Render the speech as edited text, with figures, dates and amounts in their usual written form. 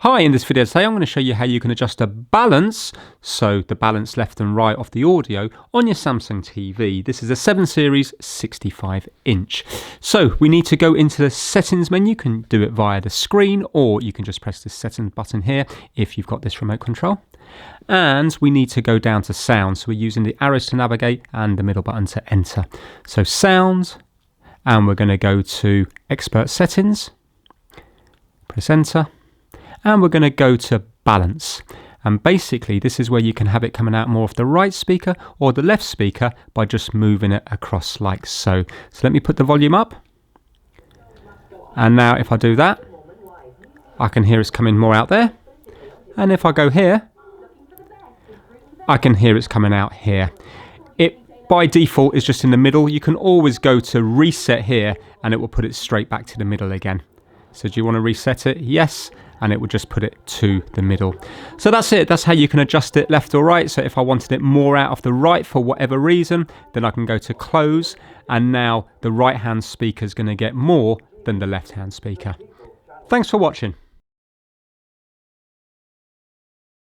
Hi, in this video today I'm going to show you how you can adjust the balance, so the balance left and right of the audio on your Samsung TV. This is a 7 Series 65 inch. So we need to go into the settings menu. You can do it via the screen or you can just press the settings button here if you've got this remote control. And we need to go down to sound, so we're using the arrows to navigate and the middle button to enter. So sound, and we're going to go to expert settings, press enter. And we're going to go to balance, and basically this is where you can have it coming out more of the right speaker or the left speaker by just moving it across like so. So let me put the volume up, and now if I do that I can hear it's coming more out there, and if I go here I can hear it's coming out here. It by default is just in the middle. You can always go to reset here and it will put it straight back to the middle again. So do you want to reset it? Yes. And it will just put it to the middle. So that's it. That's how you can adjust it left or right. So if I wanted it more out of the right for whatever reason, then I can go to close, and now the right hand speaker is going to get more than the left hand speaker. Thanks for watching.